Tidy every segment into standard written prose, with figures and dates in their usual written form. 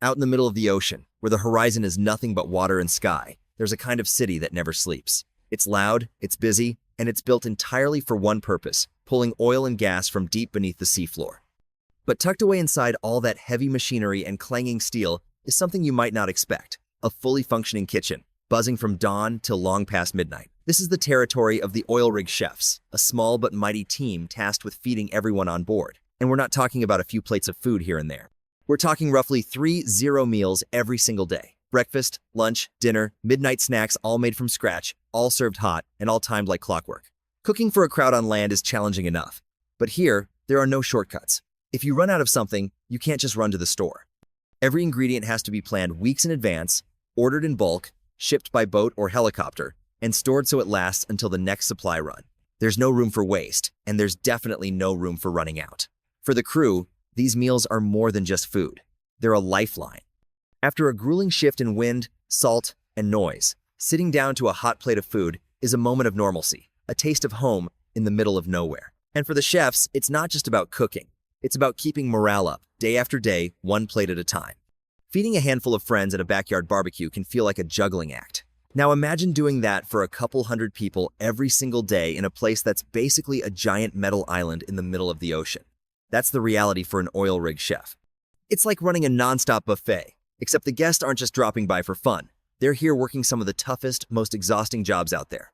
Out in the middle of the ocean, where the horizon is nothing but water and sky, there's a kind of city that never sleeps. It's loud, it's busy, and it's built entirely for one purpose: pulling oil and gas from deep beneath the seafloor. But tucked away inside all that heavy machinery and clanging steel is something you might not expect: a fully functioning kitchen, buzzing from dawn till long past midnight. This is the territory of the oil rig chefs, a small but mighty team tasked with feeding everyone on board. And we're not talking about a few plates of food here and there. We're talking roughly 3 meals every single day. Breakfast, lunch, dinner, midnight snacks, all made from scratch, all served hot, and all timed like clockwork. Cooking for a crowd on land is challenging enough. But here, there are no shortcuts. If you run out of something, you can't just run to the store. Every ingredient has to be planned weeks in advance, ordered in bulk, shipped by boat or helicopter, and stored so it lasts until the next supply run. There's no room for waste, and there's definitely no room for running out. For the crew, these meals are more than just food. They're a lifeline. After a grueling shift in wind, salt, and noise, sitting down to a hot plate of food is a moment of normalcy, a taste of home in the middle of nowhere. And for the chefs, it's not just about cooking. It's about keeping morale up, day after day, one plate at a time. Feeding a handful of friends at a backyard barbecue can feel like a juggling act. Now imagine doing that for a couple hundred people every single day in a place that's basically a giant metal island in the middle of the ocean. That's the reality for an oil rig chef. It's like running a non-stop buffet, except the guests aren't just dropping by for fun. They're here working some of the toughest, most exhausting jobs out there.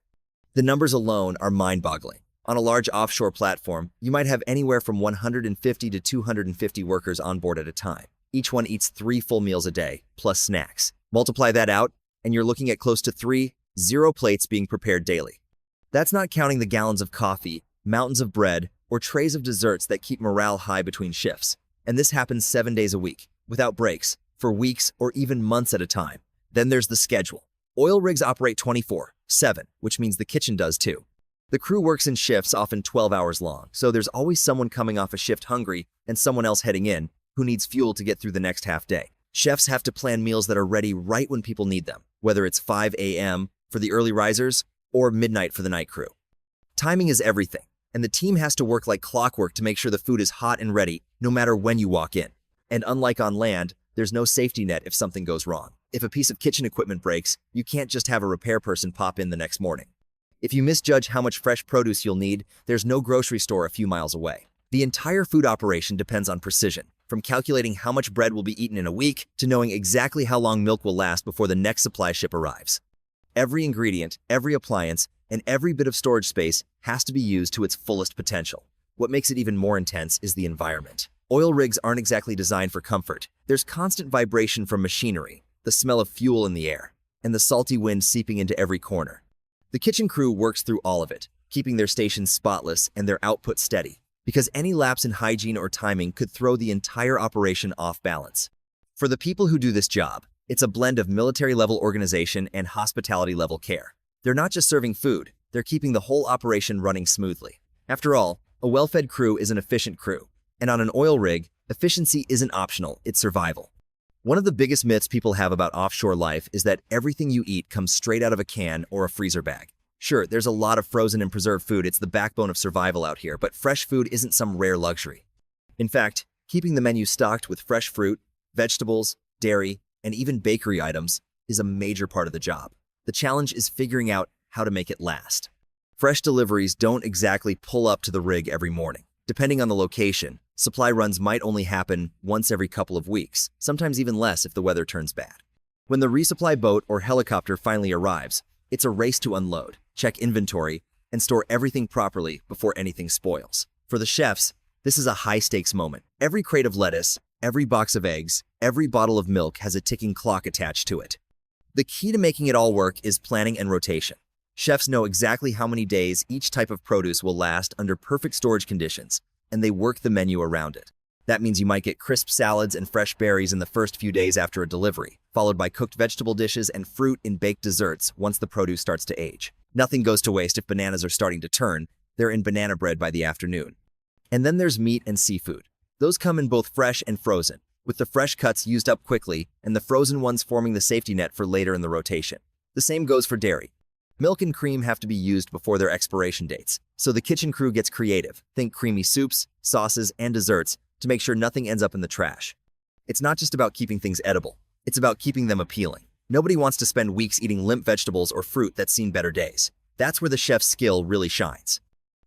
The numbers alone are mind-boggling. On a large offshore platform, you might have anywhere from 150 to 250 workers on board at a time. Each one eats 3 full meals a day, plus snacks. Multiply that out, and you're looking at close to 3 plates being prepared daily. That's not counting the gallons of coffee, mountains of bread, or trays of desserts that keep morale high between shifts. And this happens 7 days a week, without breaks, for weeks or even months at a time. Then there's the schedule. Oil rigs operate 24/7, which means the kitchen does too. The crew works in shifts, often 12 hours long, so there's always someone coming off a shift hungry and someone else heading in who needs fuel to get through the next half day. Chefs have to plan meals that are ready right when people need them, whether it's 5 a.m. for the early risers or midnight for the night crew. Timing is everything, and the team has to work like clockwork to make sure the food is hot and ready no matter when you walk in. And unlike on land, there's no safety net if something goes wrong. If a piece of kitchen equipment breaks, you can't just have a repair person pop in the next morning. If you misjudge how much fresh produce you'll need, there's no grocery store a few miles away. The entire food operation depends on precision, from calculating how much bread will be eaten in a week to knowing exactly how long milk will last before the next supply ship arrives. Every ingredient, every appliance, and every bit of storage space has to be used to its fullest potential. What makes it even more intense is the environment. Oil rigs aren't exactly designed for comfort. There's constant vibration from machinery, the smell of fuel in the air, and the salty wind seeping into every corner. The kitchen crew works through all of it, keeping their stations spotless and their output steady, because any lapse in hygiene or timing could throw the entire operation off balance. For the people who do this job, it's a blend of military-level organization and hospitality-level care. They're not just serving food, they're keeping the whole operation running smoothly. After all, a well-fed crew is an efficient crew, and on an oil rig, efficiency isn't optional, it's survival. One of the biggest myths people have about offshore life is that everything you eat comes straight out of a can or a freezer bag. Sure, there's a lot of frozen and preserved food, it's the backbone of survival out here, but fresh food isn't some rare luxury. In fact, keeping the menu stocked with fresh fruit, vegetables, dairy, and even bakery items is a major part of the job. The challenge is figuring out how to make it last. Fresh deliveries don't exactly pull up to the rig every morning. Depending on the location, supply runs might only happen once every couple of weeks, sometimes even less if the weather turns bad. When the resupply boat or helicopter finally arrives, it's a race to unload, check inventory, and store everything properly before anything spoils. For the chefs, this is a high-stakes moment. Every crate of lettuce, every box of eggs, every bottle of milk has a ticking clock attached to it. The key to making it all work is planning and rotation. Chefs know exactly how many days each type of produce will last under perfect storage conditions, and they work the menu around it. That means you might get crisp salads and fresh berries in the first few days after a delivery, followed by cooked vegetable dishes and fruit in baked desserts once the produce starts to age. Nothing goes to waste if bananas are starting to turn. They're in banana bread by the afternoon. And then there's meat and seafood. Those come in both fresh and frozen, with the fresh cuts used up quickly and the frozen ones forming the safety net for later in the rotation. The same goes for dairy. Milk and cream have to be used before their expiration dates, so the kitchen crew gets creative. Think creamy soups, sauces, and desserts to make sure nothing ends up in the trash. It's not just about keeping things edible. It's about keeping them appealing. Nobody wants to spend weeks eating limp vegetables or fruit that's seen better days. That's where the chef's skill really shines.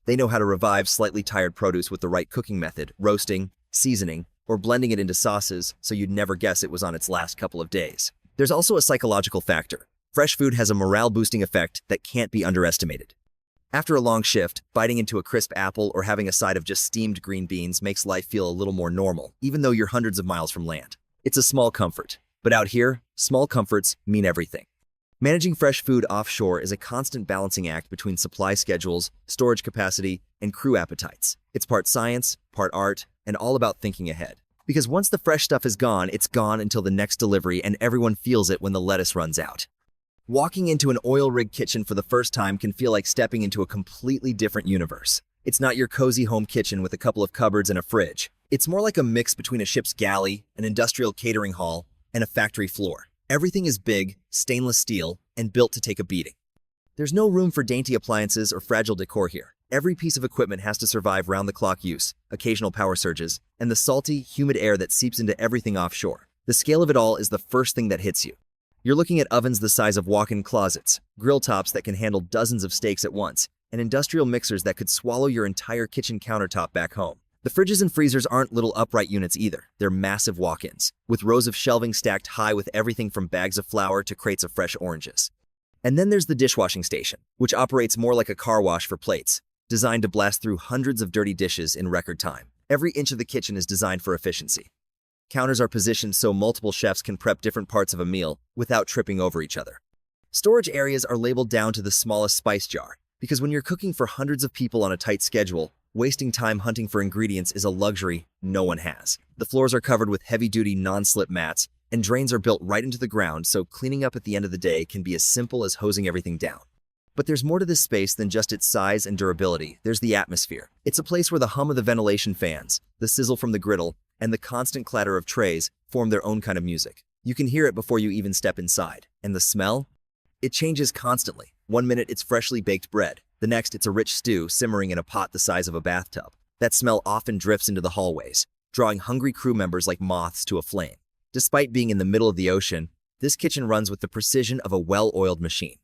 They know how to revive slightly tired produce with the right cooking method, roasting, seasoning, or blending it into sauces so you'd never guess it was on its last couple of days. There's also a psychological factor. Fresh food has a morale-boosting effect that can't be underestimated. After a long shift, biting into a crisp apple or having a side of just steamed green beans makes life feel a little more normal, even though you're hundreds of miles from land. It's a small comfort. But out here, small comforts mean everything. Managing fresh food offshore is a constant balancing act between supply schedules, storage capacity, and crew appetites. It's part science, part art, and all about thinking ahead. Because once the fresh stuff is gone, it's gone until the next delivery, and everyone feels it when the lettuce runs out. Walking into an oil rig kitchen for the first time can feel like stepping into a completely different universe. It's not your cozy home kitchen with a couple of cupboards and a fridge. It's more like a mix between a ship's galley, an industrial catering hall, and a factory floor. Everything is big, stainless steel, and built to take a beating. There's no room for dainty appliances or fragile decor here. Every piece of equipment has to survive round-the-clock use, occasional power surges, and the salty, humid air that seeps into everything offshore. The scale of it all is the first thing that hits you. You're looking at ovens the size of walk-in closets, grill tops that can handle dozens of steaks at once, and industrial mixers that could swallow your entire kitchen countertop back home. The fridges and freezers aren't little upright units either. They're massive walk-ins, with rows of shelving stacked high with everything from bags of flour to crates of fresh oranges. And then there's the dishwashing station, which operates more like a car wash for plates, designed to blast through hundreds of dirty dishes in record time. Every inch of the kitchen is designed for efficiency. Counters are positioned so multiple chefs can prep different parts of a meal without tripping over each other. Storage areas are labeled down to the smallest spice jar, because when you're cooking for hundreds of people on a tight schedule, wasting time hunting for ingredients is a luxury no one has. The floors are covered with heavy-duty non-slip mats, and drains are built right into the ground, so cleaning up at the end of the day can be as simple as hosing everything down. But there's more to this space than just its size and durability. There's the atmosphere. It's a place where the hum of the ventilation fans, the sizzle from the griddle, and the constant clatter of trays form their own kind of music. You can hear it before you even step inside. And the smell? It changes constantly. One minute it's freshly baked bread. The next it's a rich stew simmering in a pot the size of a bathtub. That smell often drifts into the hallways, drawing hungry crew members like moths to a flame. Despite being in the middle of the ocean, this kitchen runs with the precision of a well-oiled machine.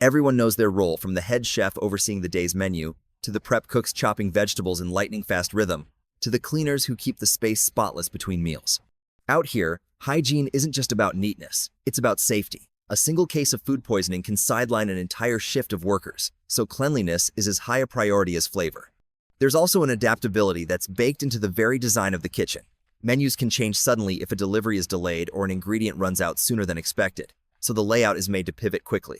Everyone knows their role, from the head chef overseeing the day's menu, to the prep cooks chopping vegetables in lightning-fast rhythm, to the cleaners who keep the space spotless between meals. Out here, hygiene isn't just about neatness, it's about safety. A single case of food poisoning can sideline an entire shift of workers, so cleanliness is as high a priority as flavor. There's also an adaptability that's baked into the very design of the kitchen. Menus can change suddenly if a delivery is delayed or an ingredient runs out sooner than expected, so the layout is made to pivot quickly.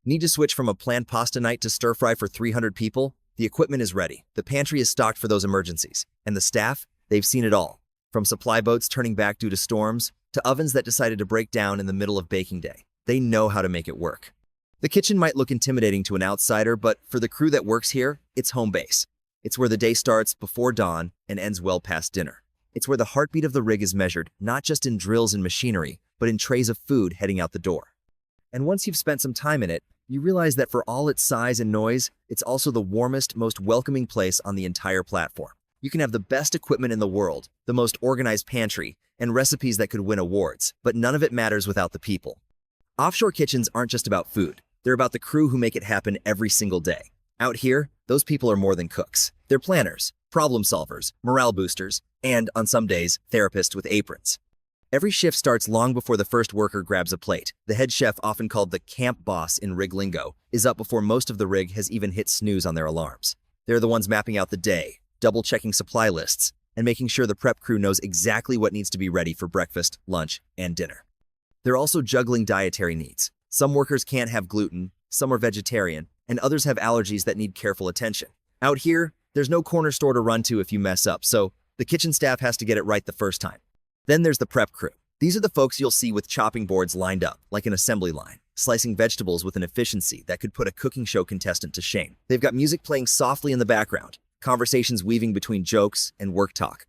Need to switch from a planned pasta night to stir-fry for 300 people? The equipment is ready, the pantry is stocked for those emergencies, and the staff, they've seen it all. From supply boats turning back due to storms, to ovens that decided to break down in the middle of baking day. They know how to make it work. The kitchen might look intimidating to an outsider, but for the crew that works here, it's home base. It's where the day starts before dawn and ends well past dinner. It's where the heartbeat of the rig is measured, not just in drills and machinery, but in trays of food heading out the door. And once you've spent some time in it, you realize that for all its size and noise, it's also the warmest, most welcoming place on the entire platform. You can have the best equipment in the world, the most organized pantry, and recipes that could win awards, but none of it matters without the people. Offshore kitchens aren't just about food. They're about the crew who make it happen every single day. Out here, those people are more than cooks. They're planners, problem solvers, morale boosters, and, on some days, therapists with aprons. Every shift starts long before the first worker grabs a plate. The head chef, often called the camp boss in rig lingo, is up before most of the rig has even hit snooze on their alarms. They're the ones mapping out the day, double-checking supply lists, and making sure the prep crew knows exactly what needs to be ready for breakfast, lunch, and dinner. They're also juggling dietary needs. Some workers can't have gluten, some are vegetarian, and others have allergies that need careful attention. Out here, there's no corner store to run to if you mess up, so the kitchen staff has to get it right the first time. Then there's the prep crew. These are the folks you'll see with chopping boards lined up, like an assembly line, slicing vegetables with an efficiency that could put a cooking show contestant to shame. They've got music playing softly in the background, conversations weaving between jokes and work talk.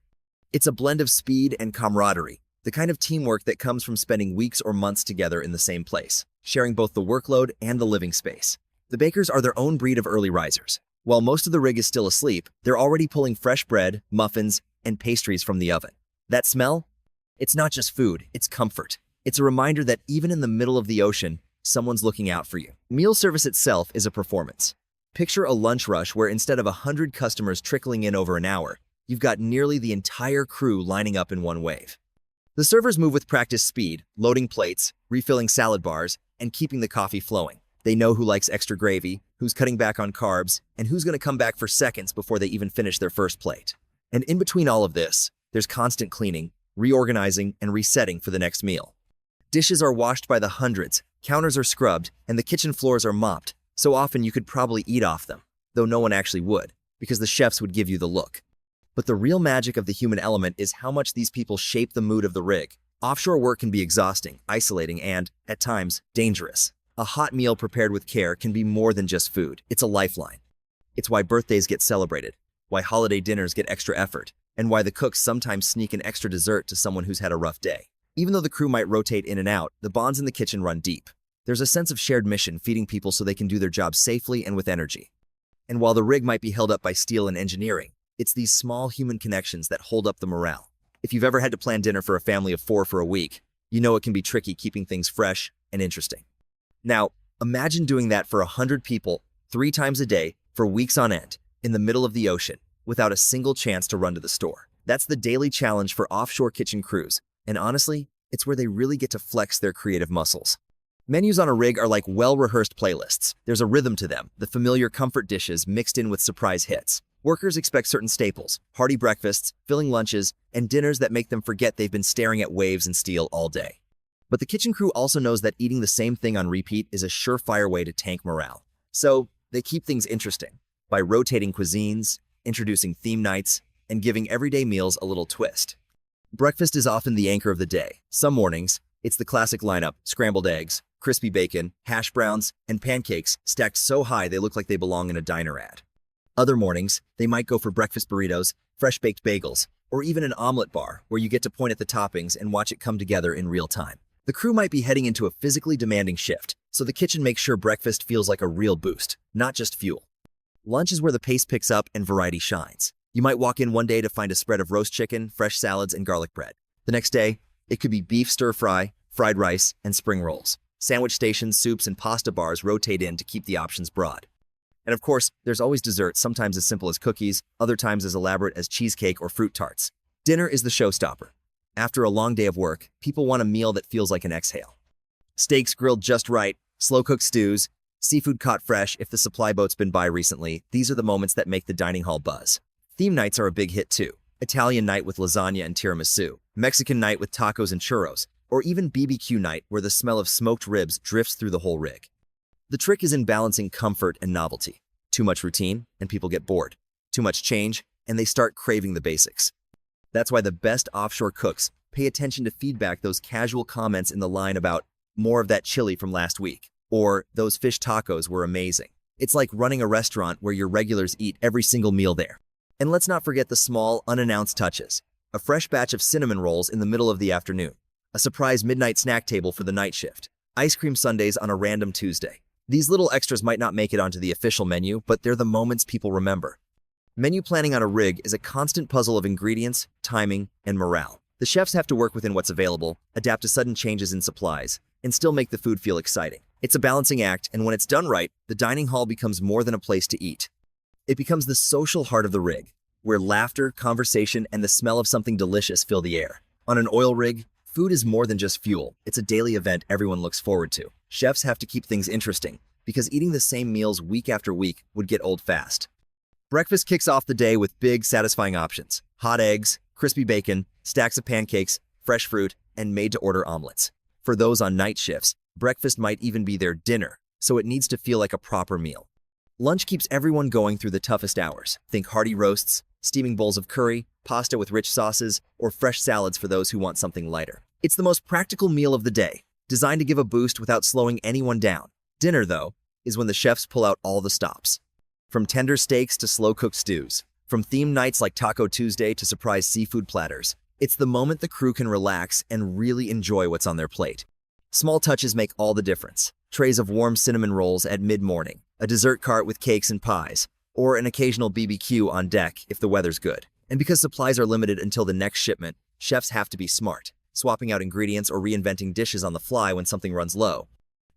It's a blend of speed and camaraderie, the kind of teamwork that comes from spending weeks or months together in the same place, sharing both the workload and the living space. The bakers are their own breed of early risers. While most of the rig is still asleep, they're already pulling fresh bread, muffins, and pastries from the oven. That smell? It's not just food, it's comfort. It's a reminder that even in the middle of the ocean, someone's looking out for you. Meal service itself is a performance. Picture a lunch rush where instead of 100 customers trickling in over an hour, you've got nearly the entire crew lining up in one wave. The servers move with practiced speed, loading plates, refilling salad bars, and keeping the coffee flowing. They know who likes extra gravy, who's cutting back on carbs, and who's going to come back for seconds before they even finish their first plate. And in between all of this, there's constant cleaning, reorganizing, and resetting for the next meal. Dishes are washed by the hundreds, counters are scrubbed, and the kitchen floors are mopped, so often you could probably eat off them, though no one actually would, because the chefs would give you the look. But the real magic of the human element is how much these people shape the mood of the rig. Offshore work can be exhausting, isolating, and, at times, dangerous. A hot meal prepared with care can be more than just food. It's a lifeline. It's why birthdays get celebrated, why holiday dinners get extra effort, and why the cooks sometimes sneak an extra dessert to someone who's had a rough day. Even though the crew might rotate in and out, the bonds in the kitchen run deep. There's a sense of shared mission feeding people so they can do their job safely and with energy. And while the rig might be held up by steel and engineering, it's these small human connections that hold up the morale. If you've ever had to plan dinner for a family of 4 for a week, you know it can be tricky keeping things fresh and interesting. Now, imagine doing that for 100 people, 3 times a day, for weeks on end, in the middle of the ocean, without a single chance to run to the store. That's the daily challenge for offshore kitchen crews, and honestly, it's where they really get to flex their creative muscles. Menus on a rig are like well-rehearsed playlists. There's a rhythm to them, the familiar comfort dishes mixed in with surprise hits. Workers expect certain staples, hearty breakfasts, filling lunches, and dinners that make them forget they've been staring at waves and steel all day. But the kitchen crew also knows that eating the same thing on repeat is a surefire way to tank morale. So, they keep things interesting by rotating cuisines, introducing theme nights, and giving everyday meals a little twist. Breakfast is often the anchor of the day. Some mornings, it's the classic lineup: scrambled eggs, crispy bacon, hash browns, and pancakes stacked so high they look like they belong in a diner ad. Other mornings, they might go for breakfast burritos, fresh-baked bagels, or even an omelet bar where you get to point at the toppings and watch it come together in real time. The crew might be heading into a physically demanding shift, so the kitchen makes sure breakfast feels like a real boost, not just fuel. Lunch is where the pace picks up and variety shines. You might walk in one day to find a spread of roast chicken, fresh salads, and garlic bread. The next day, it could be beef stir-fry, fried rice, and spring rolls. Sandwich stations, soups, and pasta bars rotate in to keep the options broad. And of course, there's always dessert, sometimes as simple as cookies, other times as elaborate as cheesecake or fruit tarts. Dinner is the showstopper. After a long day of work, people want a meal that feels like an exhale. Steaks grilled just right, slow-cooked stews, seafood caught fresh if the supply boat's been by recently. These are the moments that make the dining hall buzz. Theme nights are a big hit too. Italian night with lasagna and tiramisu, Mexican night with tacos and churros, or even BBQ night where the smell of smoked ribs drifts through the whole rig. The trick is in balancing comfort and novelty. Too much routine, and people get bored. Too much change, and they start craving the basics. That's why the best offshore cooks pay attention to feedback, those casual comments in the line about more of that chili from last week, or those fish tacos were amazing. It's like running a restaurant where your regulars eat every single meal there. And let's not forget the small, unannounced touches. A fresh batch of cinnamon rolls in the middle of the afternoon. A surprise midnight snack table for the night shift. Ice cream sundaes on a random Tuesday. These little extras might not make it onto the official menu, but they're the moments people remember. Menu planning on a rig is a constant puzzle of ingredients, timing, and morale. The chefs have to work within what's available, adapt to sudden changes in supplies, and still make the food feel exciting. It's a balancing act, and when it's done right, the dining hall becomes more than a place to eat. It becomes the social heart of the rig, where laughter, conversation, and the smell of something delicious fill the air. On an oil rig, food is more than just fuel. It's a daily event everyone looks forward to. Chefs have to keep things interesting, because eating the same meals week after week would get old fast. Breakfast kicks off the day with big, satisfying options. Hot eggs, crispy bacon, stacks of pancakes, fresh fruit, and made-to-order omelets. For those on night shifts, breakfast might even be their dinner, so it needs to feel like a proper meal. Lunch keeps everyone going through the toughest hours. Think hearty roasts, steaming bowls of curry, pasta with rich sauces, or fresh salads for those who want something lighter. It's the most practical meal of the day, designed to give a boost without slowing anyone down. Dinner, though, is when the chefs pull out all the stops. From tender steaks to slow-cooked stews, from themed nights like Taco Tuesday to surprise seafood platters, it's the moment the crew can relax and really enjoy what's on their plate. Small touches make all the difference. Trays of warm cinnamon rolls at mid-morning, a dessert cart with cakes and pies, or an occasional BBQ on deck if the weather's good. And because supplies are limited until the next shipment, chefs have to be smart. swapping out ingredients or reinventing dishes on the fly when something runs low.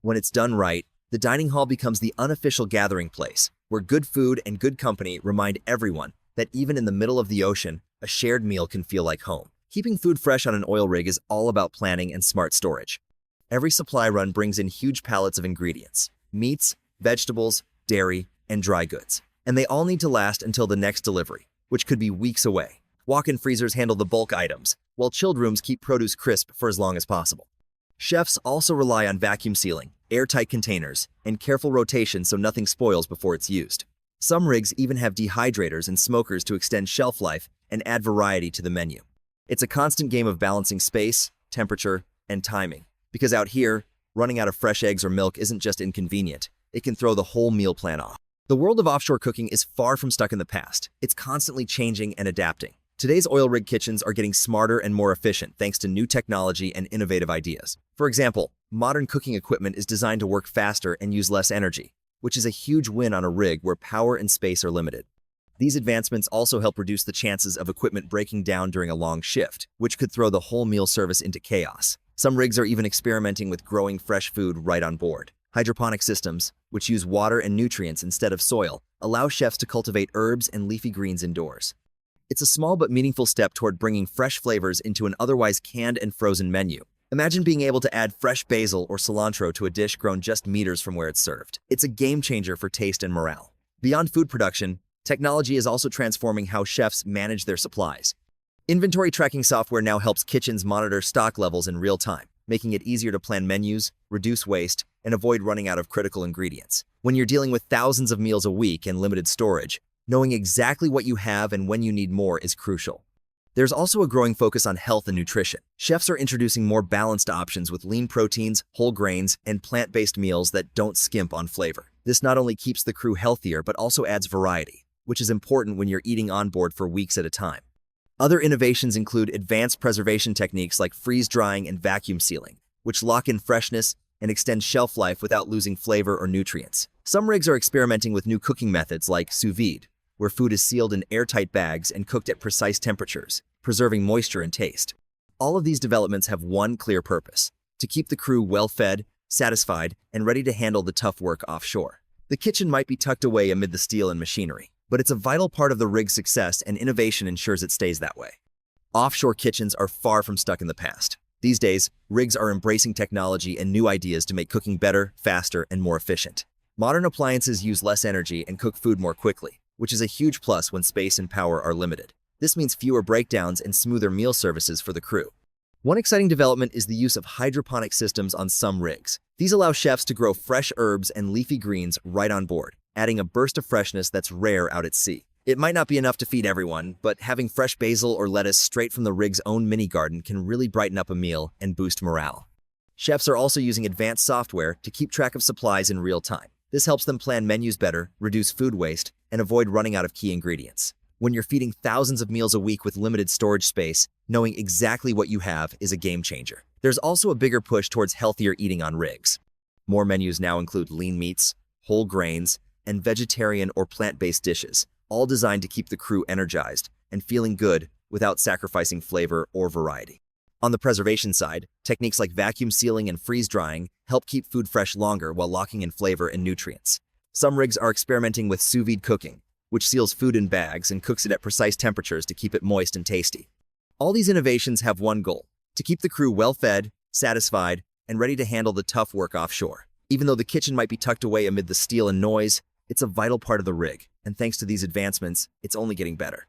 When it's done right, the dining hall becomes the unofficial gathering place, where good food and good company remind everyone that even in the middle of the ocean, a shared meal can feel like home. Keeping food fresh on an oil rig is all about planning and smart storage. Every supply run brings in huge pallets of ingredients: meats, vegetables, dairy, and dry goods. And they all need to last until the next delivery, which could be weeks away. Walk-in freezers handle the bulk items, while chilled rooms keep produce crisp for as long as possible. Chefs also rely on vacuum sealing, airtight containers, and careful rotation so nothing spoils before it's used. Some rigs even have dehydrators and smokers to extend shelf life and add variety to the menu. It's a constant game of balancing space, temperature, and timing. Because out here, running out of fresh eggs or milk isn't just inconvenient, it can throw the whole meal plan off. The world of offshore cooking is far from stuck in the past. It's constantly changing and adapting. Today's oil rig kitchens are getting smarter and more efficient thanks to new technology and innovative ideas. For example, modern cooking equipment is designed to work faster and use less energy, which is a huge win on a rig where power and space are limited. These advancements also help reduce the chances of equipment breaking down during a long shift, which could throw the whole meal service into chaos. Some rigs are even experimenting with growing fresh food right on board. Hydroponic systems, which use water and nutrients instead of soil, allow chefs to cultivate herbs and leafy greens indoors. It's a small but meaningful step toward bringing fresh flavors into an otherwise canned and frozen menu. Imagine being able to add fresh basil or cilantro to a dish grown just meters from where it's served. It's a game changer for taste and morale. Beyond food production, technology is also transforming how chefs manage their supplies. Inventory tracking software now helps kitchens monitor stock levels in real time, making it easier to plan menus, reduce waste, and avoid running out of critical ingredients. When you're dealing with thousands of meals a week and limited storage, knowing exactly what you have and when you need more is crucial. There's also a growing focus on health and nutrition. Chefs are introducing more balanced options with lean proteins, whole grains, and plant-based meals that don't skimp on flavor. This not only keeps the crew healthier, but also adds variety, which is important when you're eating on board for weeks at a time. Other innovations include advanced preservation techniques like freeze drying and vacuum sealing, which lock in freshness and extend shelf life without losing flavor or nutrients. Some rigs are experimenting with new cooking methods like sous vide, where food is sealed in airtight bags and cooked at precise temperatures, preserving moisture and taste. All of these developments have one clear purpose: to keep the crew well-fed, satisfied, and ready to handle the tough work offshore. The kitchen might be tucked away amid the steel and machinery, but it's a vital part of the rig's success, and innovation ensures it stays that way. Offshore kitchens are far from stuck in the past. These days, rigs are embracing technology and new ideas to make cooking better, faster, and more efficient. Modern appliances use less energy and cook food more quickly, which is a huge plus when space and power are limited. This means fewer breakdowns and smoother meal services for the crew. One exciting development is the use of hydroponic systems on some rigs. These allow chefs to grow fresh herbs and leafy greens right on board, adding a burst of freshness that's rare out at sea. It might not be enough to feed everyone, but having fresh basil or lettuce straight from the rig's own mini garden can really brighten up a meal and boost morale. Chefs are also using advanced software to keep track of supplies in real time. This helps them plan menus better, reduce food waste, and avoid running out of key ingredients. When you're feeding thousands of meals a week with limited storage space, knowing exactly what you have is a game changer. There's also a bigger push towards healthier eating on rigs. More menus now include lean meats, whole grains, and vegetarian or plant-based dishes, all designed to keep the crew energized and feeling good without sacrificing flavor or variety. On the preservation side, techniques like vacuum sealing and freeze drying help keep food fresh longer while locking in flavor and nutrients. Some rigs are experimenting with sous vide cooking, which seals food in bags and cooks it at precise temperatures to keep it moist and tasty. All these innovations have one goal: to keep the crew well-fed, satisfied, and ready to handle the tough work offshore. Even though the kitchen might be tucked away amid the steel and noise, it's a vital part of the rig, and thanks to these advancements, it's only getting better.